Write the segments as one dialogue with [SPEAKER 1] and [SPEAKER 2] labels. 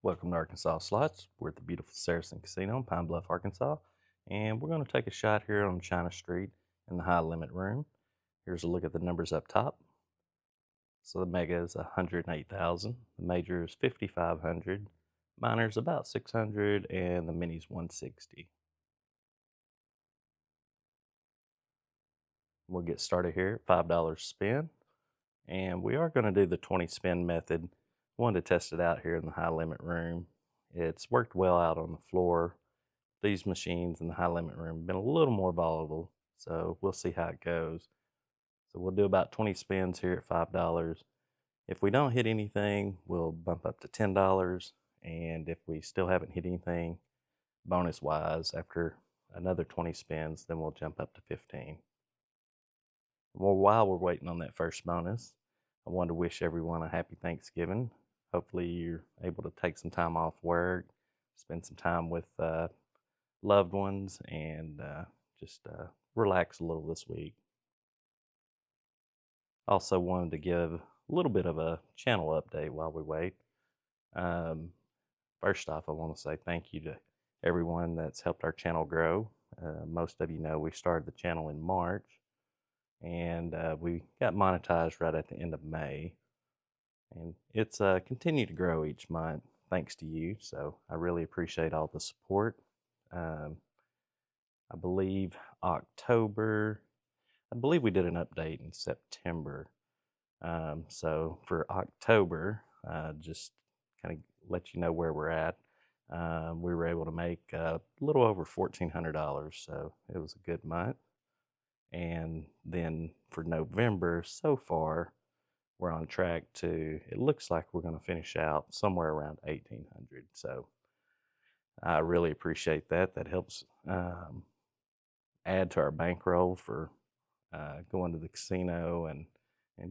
[SPEAKER 1] Welcome to Arkansas Slots. We're at the beautiful Saracen Casino in Pine Bluff, Arkansas, and we're going to take a shot here on China Street in the high limit room. Here's a look at the numbers up top. So the mega is 108,000, the major is 5,500, minor's about 600, and the mini's 160. We'll get started here at $5 spin, and we are going to do the 20 spin method. Wanted to test it out here in the high limit room. It's worked well out on the floor. These machines in the high limit room have been a little more volatile, so we'll see how it goes. So we'll do about 20 spins here at $5. If we don't hit anything, we'll bump up to $10, and if we still haven't hit anything bonus wise after another 20 spins, then we'll jump up to 15. Well, while we're waiting on that first bonus, I wanted to wish everyone a happy Thanksgiving. Hopefully you're able to take some time off work, spend some time with loved ones, and just relax a little this week. Also wanted to give a little bit of a channel update while we wait. First off, I want to say thank you to everyone that's helped our channel grow. Most of you know we started the channel in March, and we got monetized right at the end of May. And it's continued to grow each month thanks to you, so I really appreciate all the support. I believe we did an update in September. So for October, just kind of let you know where we're at. We were able to make a little over $1,400, so it was a good month. And then for November, so far, we're on track to, it looks like we're going to finish out somewhere around 1,800. So I really appreciate that. That helps add to our bankroll for going to the casino, and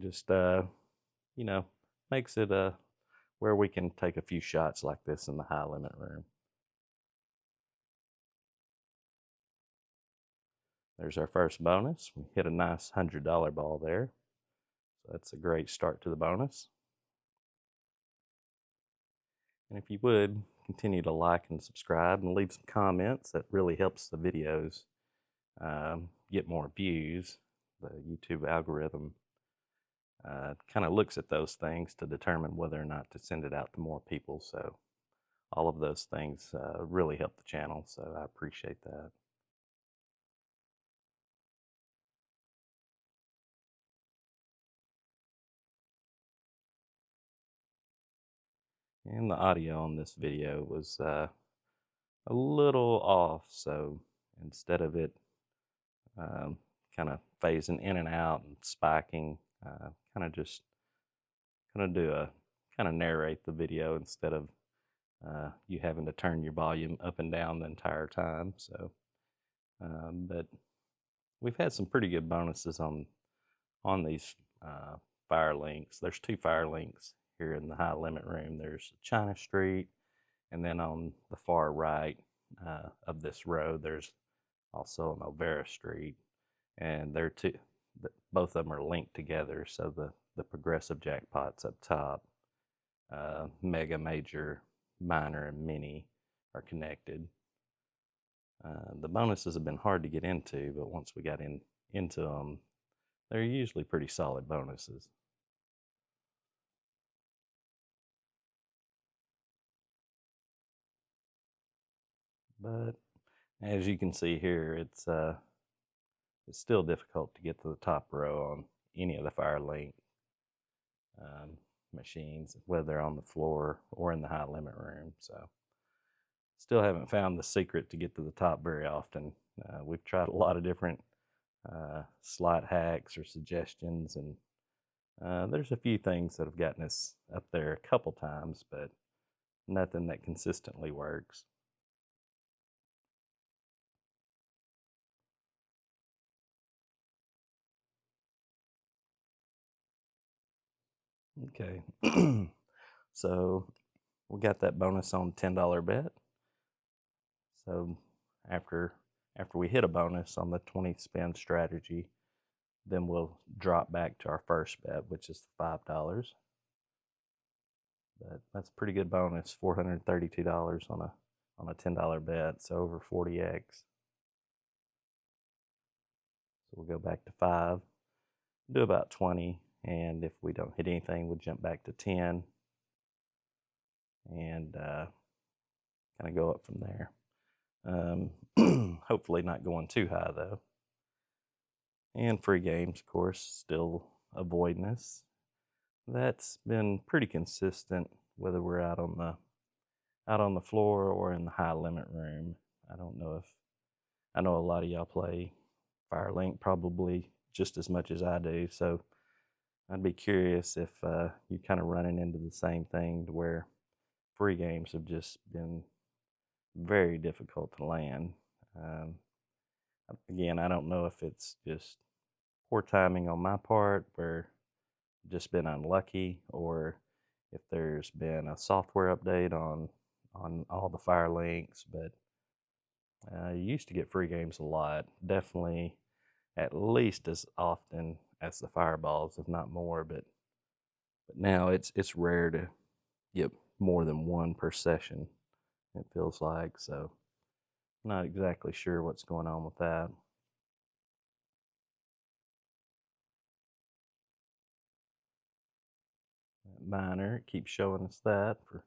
[SPEAKER 1] just makes it where we can take a few shots like this in the high limit room. There's our first bonus. We hit a nice $100 ball there, so that's a great start to the bonus. And if you would continue to like and subscribe and leave some comments, that really helps the videos get more views. The YouTube algorithm kind of looks at those things to determine whether or not to send it out to more people. So all of those things really help the channel, so I appreciate that. And the audio on this video was a little off, so instead of it kind of phasing in and out and spiking, kind of just narrate the video instead of you having to turn your volume up and down the entire time. So, but we've had some pretty good bonuses on these fire links. There's two fire links here in the high limit room. There's China Street, and then on the far right of this road, there's also an Olvera Street, and they're both of them are linked together. So the progressive jackpots up top, mega, major, minor, and mini are connected. The bonuses have been hard to get into, but once we got into them, they're usually pretty solid bonuses. But as you can see here, it's still difficult to get to the top row on any of the Firelink machines, whether they're on the floor or in the high limit room. So still haven't found the secret to get to the top very often. We've tried a lot of different slot hacks or suggestions, and there's a few things that have gotten us up there a couple times, but nothing that consistently works. Okay, so we got that bonus on $10 bet. So after we hit a bonus on the 20 spin strategy, then we'll drop back to our first bet, which is $5. But that's a pretty good bonus, $432 on a $10 bet, so over 40x. So we'll go back to 5, do about 20, and if we don't hit anything, we'll jump back to 10 and kind of go up from there. Hopefully not going too high though. And free games, of course, still avoiding us. That's been pretty consistent whether we're out on the floor or in the high limit room. I know a lot of y'all play Firelink probably just as much as I do, so I'd be curious if you're kind of running into the same thing to where free games have just been very difficult to land. Again, I don't know if it's just poor timing on my part where I've just been unlucky, or if there's been a software update on all the Firelinks, but you used to get free games a lot, definitely at least as often as the Fireballs, if not more, but now it's rare to get more than one per session, it feels like, so not exactly sure what's going on with that. Miner keeps showing us that for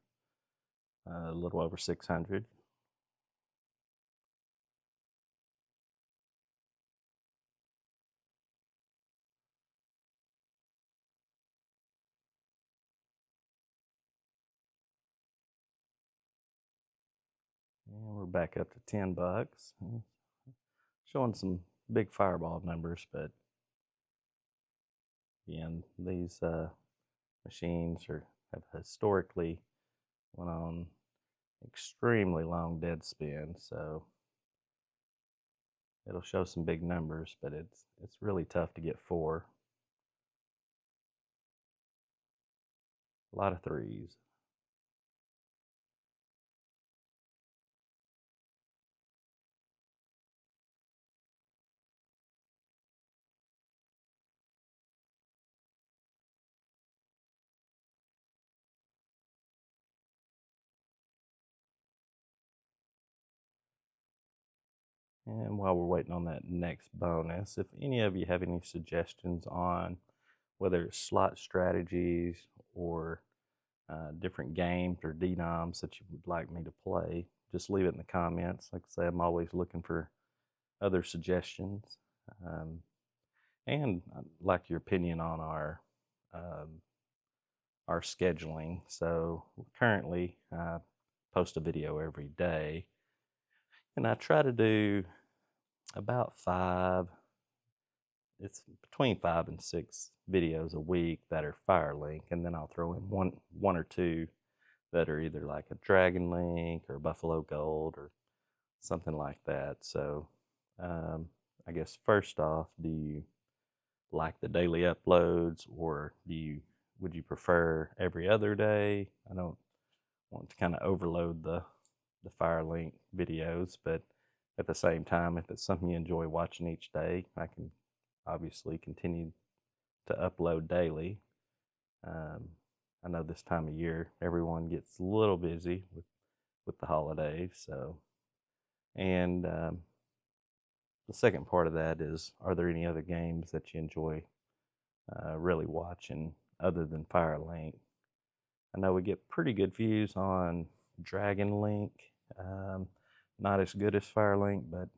[SPEAKER 1] a little over 600. And we're back up to $10. Showing some big Fireball numbers, but again, these machines have historically went on extremely long dead spin, so it'll show some big numbers, but it's really tough to get 4. A lot of 3s. And while we're waiting on that next bonus, if any of you have any suggestions on whether it's slot strategies or different games or denoms that you would like me to play, just leave it in the comments. Like I say, I'm always looking for other suggestions. And I'd like your opinion on our scheduling. So currently, I post a video every day, and I try to do about 5. It's between 5 and 6 videos a week that are Firelink, and then I'll throw in one or two that are either like a Dragon Link or Buffalo Gold or something like that. So I guess first off, do you like the daily uploads, or would you prefer every other day? I don't want to kind of overload the Firelink videos, but at the same time, if it's something you enjoy watching each day, I can obviously continue to upload daily. I know this time of year everyone gets a little busy with the holidays, so and the second part of that is, are there any other games that you enjoy really watching other than Firelink? I know we get pretty good views on Dragon Link. Not as good as Firelink, but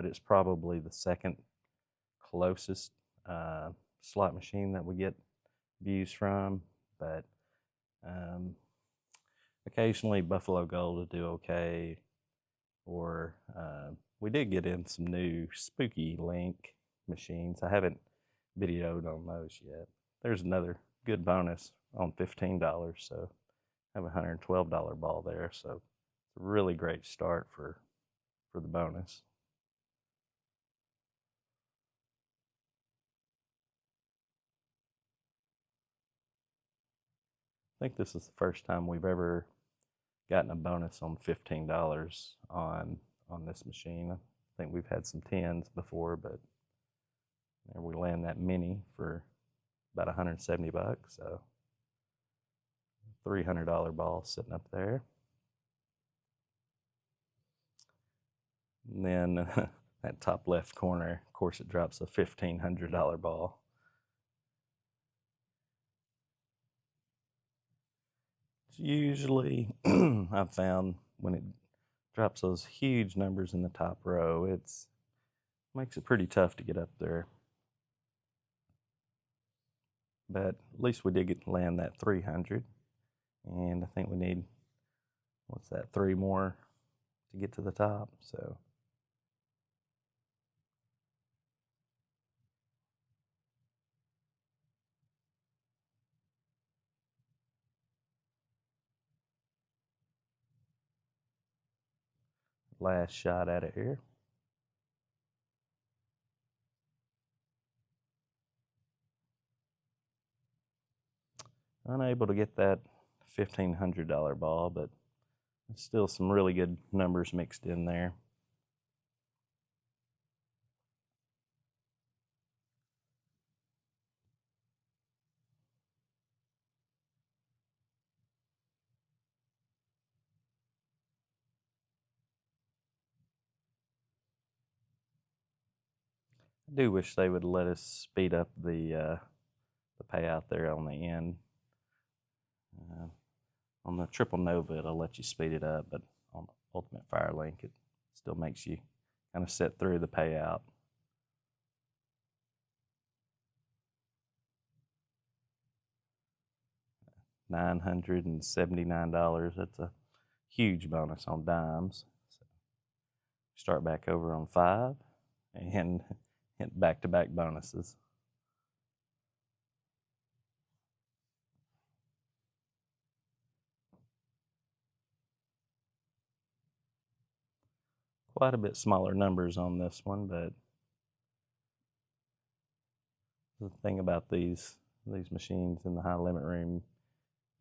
[SPEAKER 1] it's probably the second closest slot machine that we get views from. But occasionally Buffalo Gold will do okay, or we did get in some new Spooky Link machines. I haven't videoed on those yet. There's another good bonus on $15, so I have a $112 ball there, so it's a really great start for the bonus. I think this is the first time we've ever gotten a bonus on $15 on this machine. I think we've had some 10s before, but we land that mini for about $170. So $300 ball sitting up there. And then that top left corner, of course, it drops a $1,500 ball. It's usually, I've found when it drops those huge numbers in the top row, it makes it pretty tough to get up there. But at least we did land that 300, and I think we need, what's that, 3 more to get to the top. So last shot at it here. Unable to get that $1,500 ball, but still some really good numbers mixed in there. I do wish they would let us speed up the payout there on the end. On the Triple Nova, it'll let you speed it up, but on Ultimate Firelink, it still makes you kind of sit through the payout. $979. That's a huge bonus on dimes. So start back over on 5 and hit back-to-back bonuses. Quite a bit smaller numbers on this one, but the thing about these machines in the high limit room,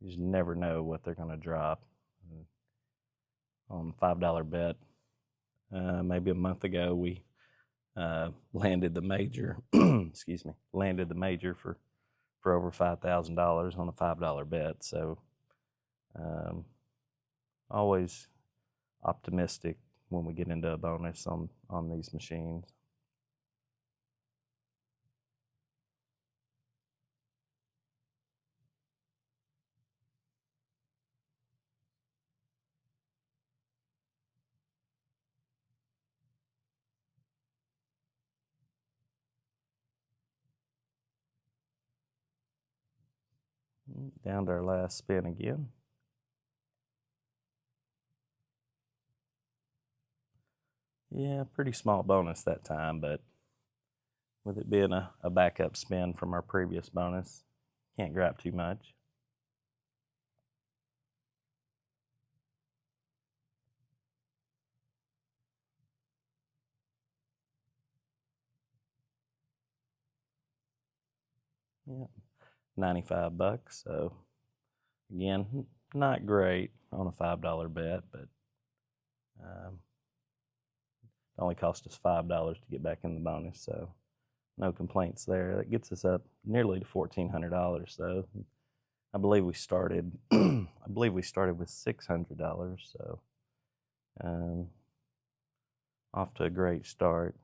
[SPEAKER 1] you just never know what they're going to drop. On $5 bet, maybe a month ago, we landed the major. Excuse me, landed the major for over $5,000 on a $5 bet. So always optimistic when we get into a bonus on these machines. Down to our last spin again. Yeah, pretty small bonus that time, but with it being a backup spin from our previous bonus, can't grab too much. Yeah, $95. So again, not great on a $5 bet, but it only cost us $5 to get back in the bonus, so no complaints there. That gets us up nearly to $1,400 though. I believe we started with $600, so off to a great start.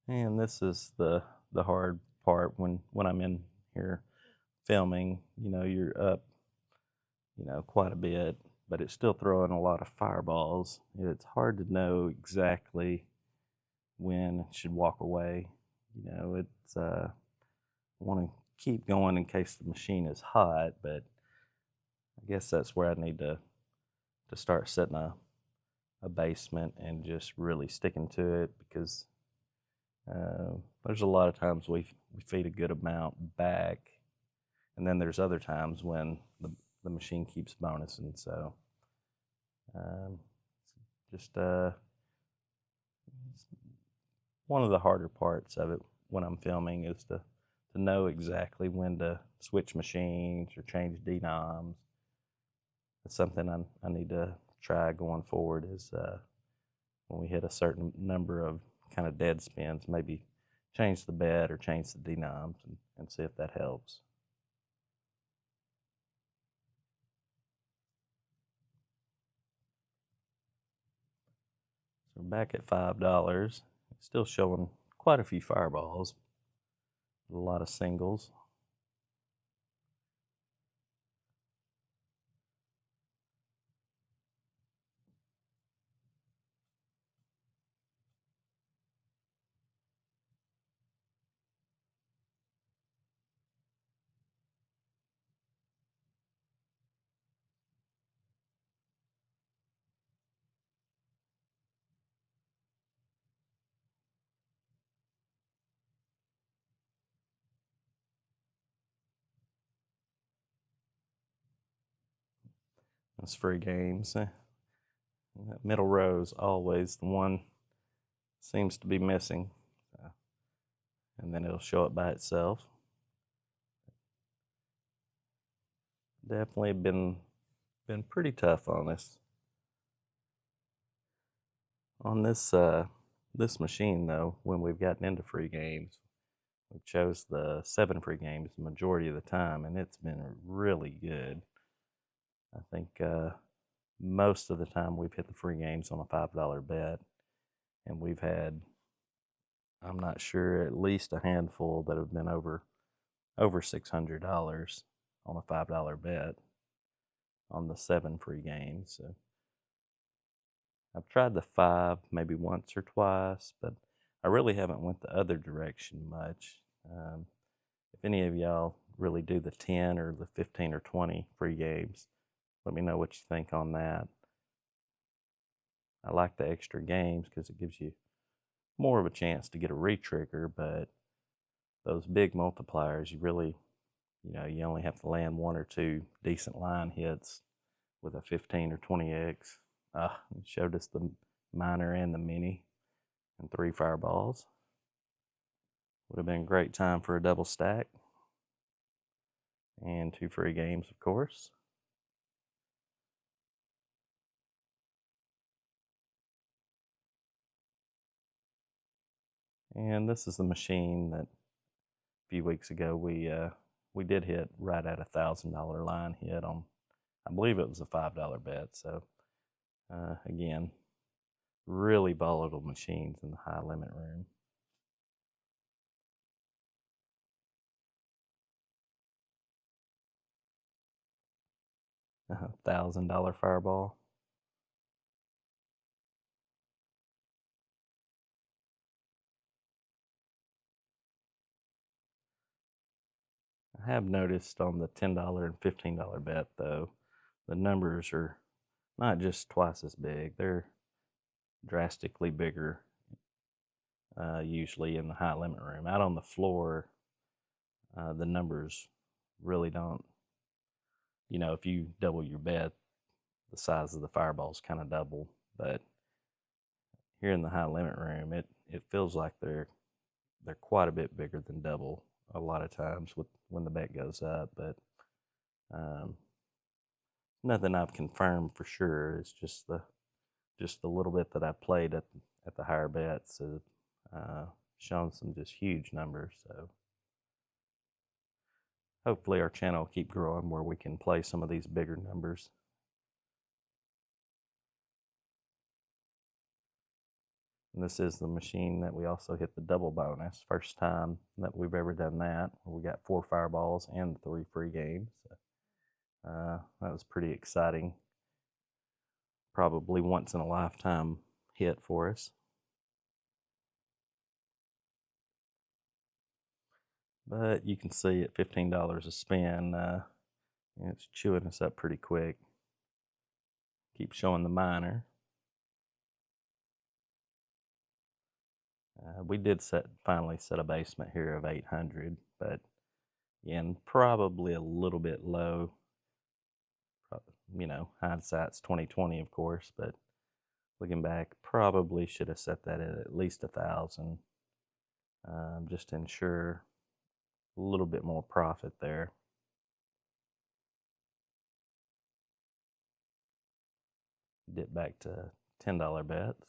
[SPEAKER 1] And this is the hard part when I'm in here filming. You know, you're up, quite a bit, but it's still throwing a lot of fireballs. It's hard to know exactly when it should walk away. It's want to keep going in case the machine is hot, but I guess that's where I need to start setting a basement and just really sticking to it, because there's a lot of times we feed a good amount back, and then there's other times when the machine keeps bonusing. So just one of the harder parts of it when I'm filming is to know exactly when to switch machines or change denoms. It's something I need to try going forward, is when we hit a certain number of kind of dead spins, maybe change the bet or change the denoms and see if that helps. So we're back at $5. Still showing quite a few fireballs, a lot of singles. That's free games. That middle row is always the one seems to be missing. And then it'll show it by itself. Definitely been pretty tough on us. On this machine though, when we've gotten into free games, we chose the 7 free games the majority of the time, and it's been really good. I think most of the time we've hit the free games on a $5 bet, and we've had, I'm not sure, at least a handful that have been over $600 on a $5 bet on the 7 free games. So I've tried the 5 maybe once or twice, but I really haven't went the other direction much. If any of y'all really do the 10 or the 15 or 20 free games, let me know what you think on that. I like the extra games because it gives you more of a chance to get a retrigger, but those big multipliers, you really, you only have to land 1 or 2 decent line hits with a 15 or 20x. It showed us the minor and the mini and 3 fireballs. Would have been a great time for a double stack. And 2 free games, of course. And this is the machine that a few weeks ago we did hit right at $1,000 line hit on, I believe it was a $5 bet. So again, really volatile machines in the high limit room. $1,000 fireball. I have noticed on the $10 and $15 bet though, the numbers are not just twice as big, they're drastically bigger usually in the high limit room. Out on the floor, the numbers really don't, if you double your bet, the size of the fireballs kind of double. But here in the high limit room, it feels like they're quite a bit bigger than double a lot of times when the bet goes up. But nothing I've confirmed for sure. It's just the little bit that I played at the higher bets have shown some just huge numbers. So hopefully our channel will keep growing where we can play some of these bigger numbers. And this is the machine that we also hit the double bonus. First time that we've ever done that. We got 4 fireballs and 3 free games. That was pretty exciting. Probably once in a lifetime hit for us. But you can see at $15 a spin, it's chewing us up pretty quick. Keep showing the minor. We did finally set a basement here of 800, but again, probably a little bit low. Hindsight's 2020, of course, but looking back, probably should have set that at least 1,000, just to ensure a little bit more profit there. Dip back to $10 bets.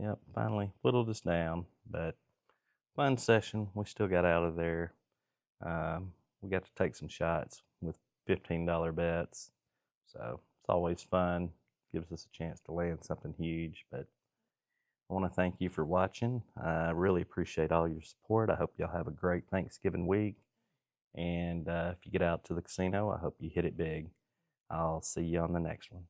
[SPEAKER 1] Yep, finally whittled us down, but fun session. We still got out of there. We got to take some shots with $15 bets. So it's always fun. Gives us a chance to land something huge. But I want to thank you for watching. I really appreciate all your support. I hope y'all have a great Thanksgiving week. And if you get out to the casino, I hope you hit it big. I'll see you on the next one.